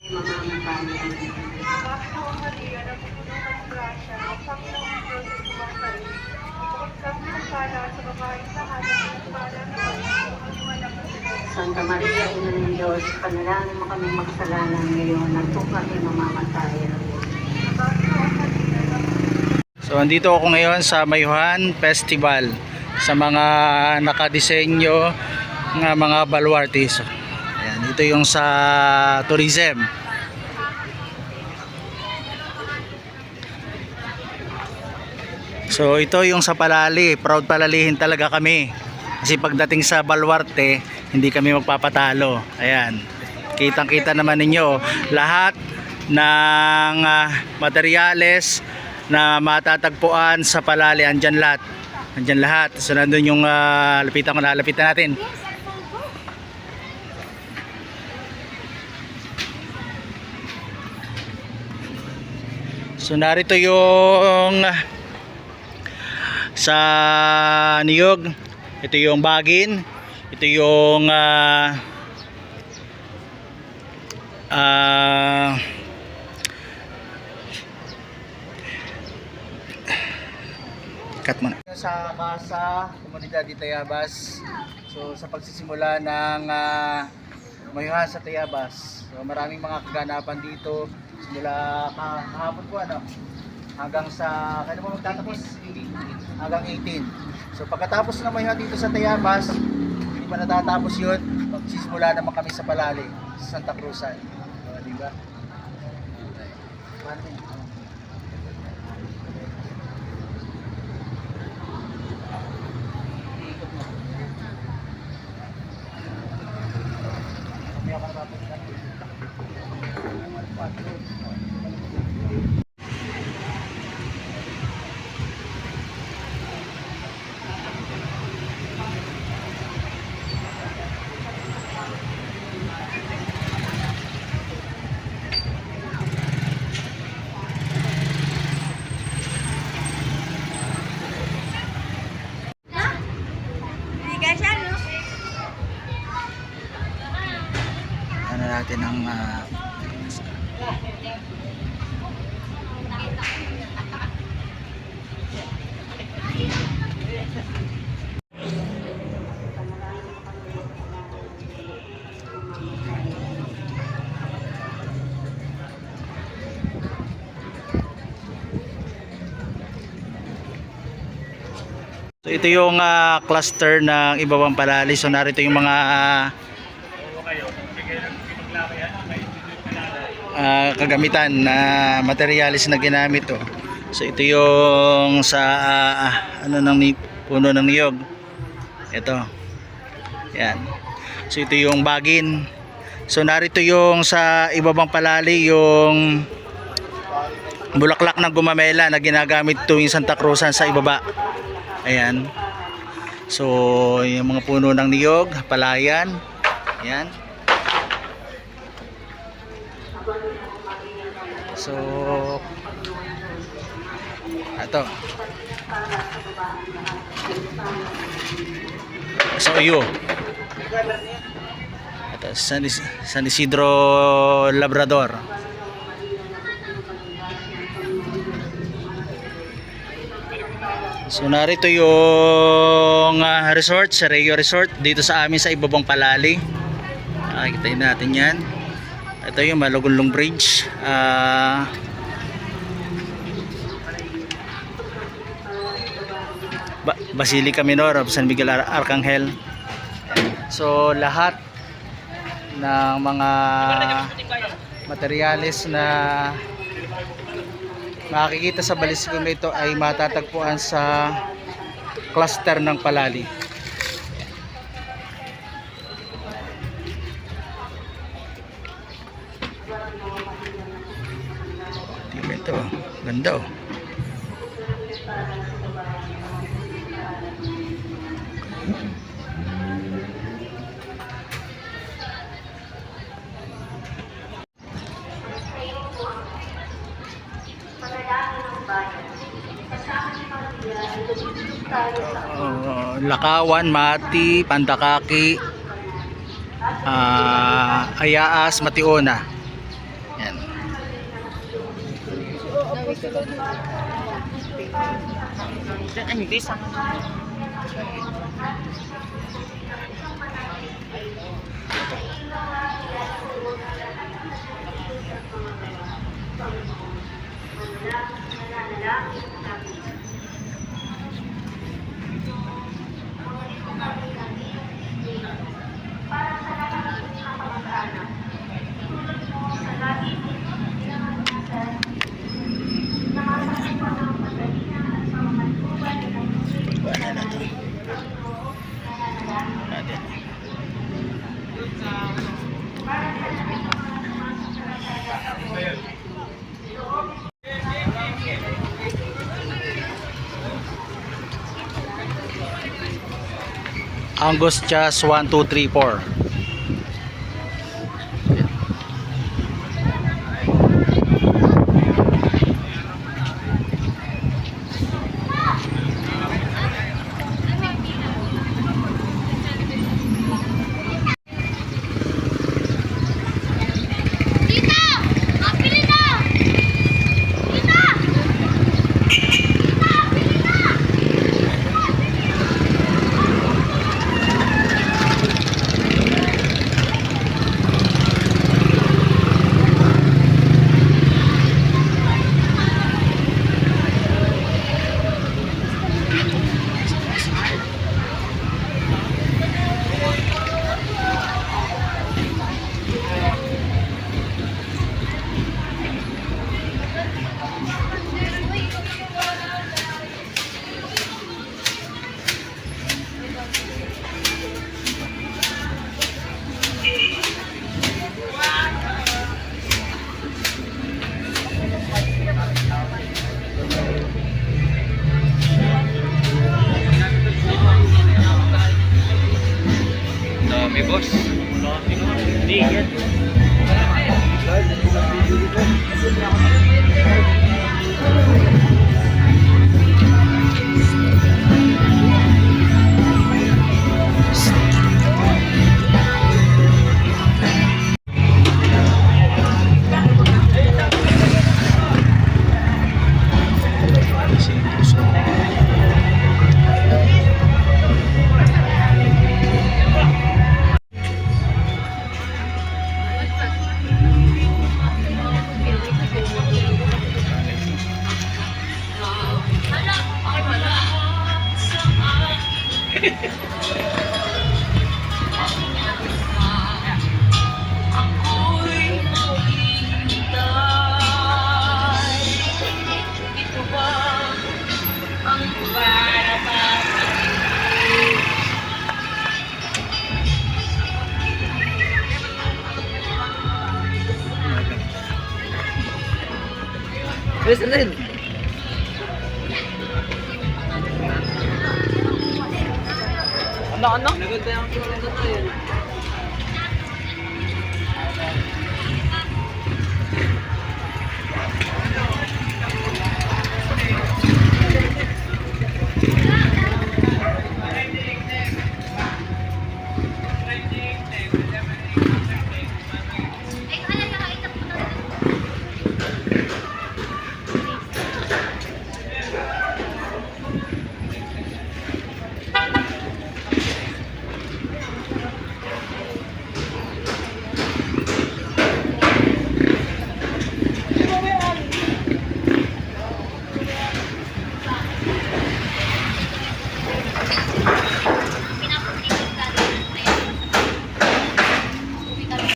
Panginoong Maria, napupuno ng grasya, ang Panginoong Diyos ay sumasalit. Bukod kang pinagpala sa babaeng lahat at pinagpala na ang walang kasalanan. Santa Maria, Ina ng Diyos, panalangin mo kaming makasalanan ngayon at kung kami mamamatay. Panginoong Maria, So andito ako ngayon sa Mayuhan Festival sa mga nakadisenyo ng mga baluarte. So, ayan, ito yung sa tourism. So ito yung sa Palali, proud palalihin talaga kami. Kasi pagdating sa baluarte, hindi kami magpapatalo. Ayan. Kitang-kita naman ninyo lahat ng materyales na matatagpuan sa Palali, andyan lahat. Andyan lahat. So nandun yung lapitan ko, lalapitan natin. So narito yung sa niyog, ito yung bagin, ito yung cut mo na. Sa Kasa, Komunidad de Tayabas, so sa pagsisimula ng Mayuhan sa Tayabas, so maraming mga kaganapan dito simula kahapon po hanggang sa kailan mo magtatapos? Hanggang 18. So pagkatapos na Mayuhan dito sa Tayabas, hindi pa natatapos yun, magsisimula naman kami sa Palali, sa Santa Cruzan. Diba? Paano yun? Ano natin ang so ito yung cluster ng Ibabang Palali. So narito yung mga kagamitan na materialis na ginamit to. So ito yung sa ano ng puno ng niyog. Ito. Yan. So ito yung bagin. So narito yung sa Ibabang Palali yung bulaklak ng gumamela na ginagamit tuwing Santa Cruzan sa ibaba. Ayan. So yung mga puno ng niyog, palayan. Ayan. So ito. So iyo. Ito San Isidro Labrador. So narito yung resort, Sereo Resort dito sa amin sa Ibabang Palali. Kitain natin yan. Ito yung Malugulong Bridge. Basilica Minor of San Miguel Arcangel. So lahat ng mga materyales na makikita sa balisikong ito ay matatagpuan sa cluster ng Palali. Ito, ganda oh. Lakawan, Mati, Pandakaki, Ayaas, Mationa. Hindi sa Angus Chas 1, 2, 3, 4. dami, boss. Hindi yan. Listen din. Ano? Naganda yung